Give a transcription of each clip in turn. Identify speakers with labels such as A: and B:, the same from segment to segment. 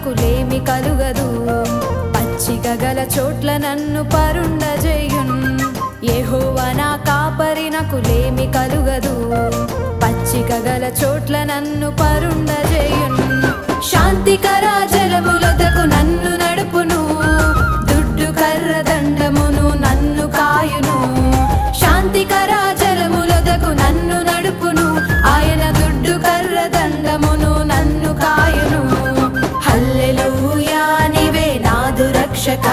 A: నాకులేమి కలుగదు పచ్చిక గల చోట్ల నన్ను పరుండజేయున్ యెహోవా నా కాపరి నాకులేమి కలుగదు పచ్చిక గల చోట్ల నన్ను పరుండజేయున్ శాంతికర జలములొద్దకు నన్ను నడుపును దుడ్డు కర్ర దండమును నన్ను కాయును శాంతికర జలములొద్దకు నన్ను నడుపును ఆయన దుడ్డు కర్ర దండమును నన్ను కాయును హల్లెలూయా నీవే నాదు రక్షక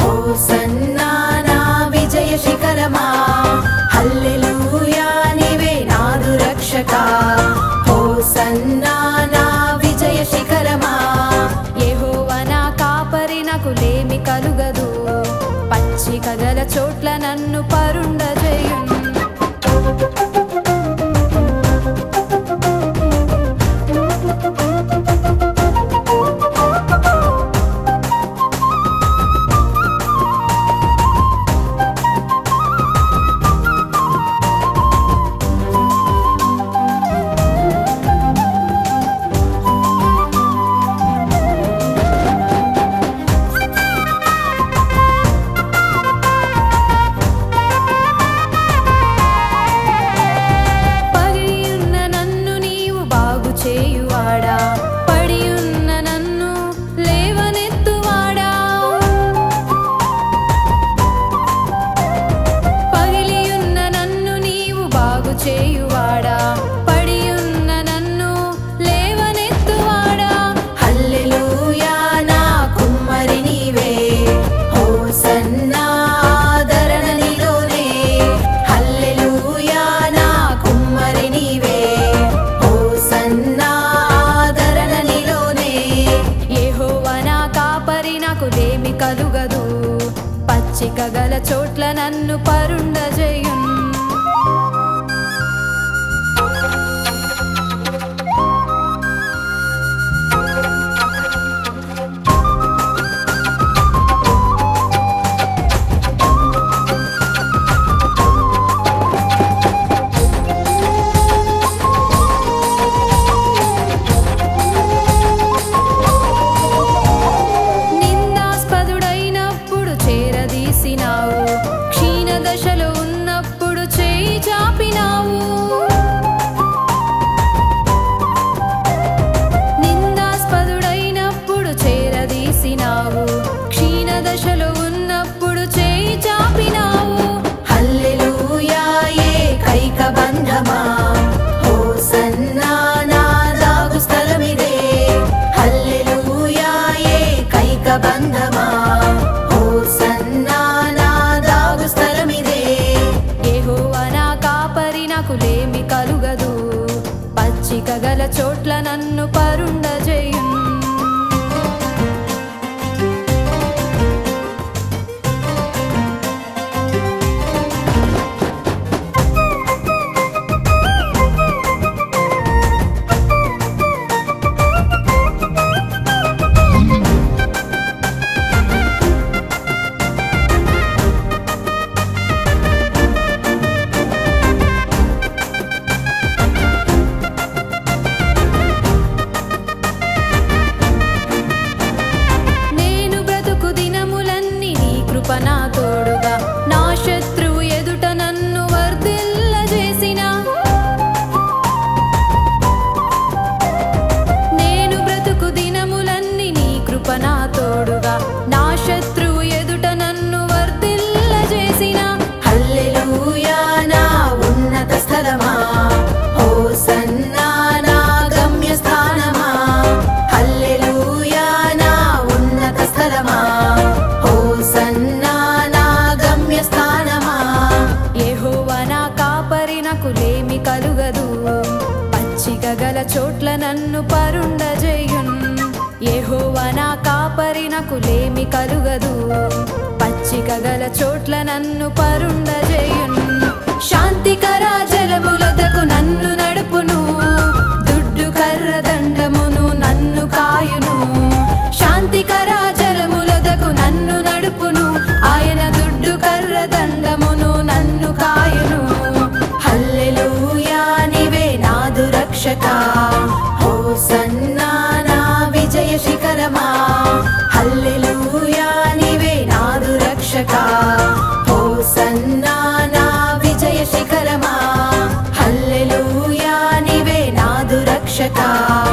A: హోసన్నా నా విజయ శిఖరమా హల్లెలూయా నీవే నాదు రక్షక హోసన్నా నా విజయ శిఖరమా యెహోవా నా కాపరి నాకులేమి కలుగదు పచ్చిక గల చోట్ల నన్ను పరుండజేయున్ చేయువాడా పడియున్న నన్ను లేవనెత్తువాడా హల్లెలూయా నా కుమ్మరి నీవే హోసన్నా ఆదరణ నీలోనే హల్లెలూయా నా కుమ్మరి నీవే హోసన్నా ఆదరణ నీలోనే యెహోవా నా కాపరి నాకులేమి కలుగదు పచ్చిక గల చోట్ల నన్ను పరుండజేయున్ క్షీణ దశలో ఉన్నప్పుడు చేయి చాపినావు నిందాస్పదుడైనప్పుడు చేరదీసినావు క్షీణ దశలో ఉన్నప్పుడు చేయి చాపినావు హల్లెలూయా ఏకైక బంధమా హోసన్నా నా దాగు స్థలమిదే హల్లెలూయా ఏకైక బంధమా హోసన్నా నాకులేమి కలుగదు పచ్చిక గల చోట్ల నన్ను పరుండజేయున్ నా తోడుగా నా శత్రువు ఎదుట నన్ను వర్ధిల్లజేసిన నేను బ్రతుకు దినములన్నీ నీ కృప నా తోడుగా నా శత్రువు ఎదుట నన్ను వర్ధిల్లజేసిన హల్లెలూయా నా ఉన్నత స్థలమా హోసన్నా నా గమ్య స్థానమా హల్లెలూయా నా ఉన్నత స్థలమా హోసన్నా నా గమ్య స్థానమా యెహోవా నా కాపరి నాకులేమి కలుగదు పచ్చిక గల చోట్ల నన్ను పరుండజేయున్ యెహోవా నా కాపరి నాకులేమి కలుగదు పచ్చిక గల చోట్ల నన్ను పరుండజేయున్ శాంతికర జలములొద్దకు నన్ను నడుపును దుడ్డు కర్ర దండమును నన్ను కాయును శాంతికర జలములొద్దకు నన్ను నడుపును ఆయన దుడ్డు కర్ర దండమును నన్ను కాయును హల్లెలూయా నీవే నాదు రక్షక హోసన్నా నా విజయ శిఖర రక్షక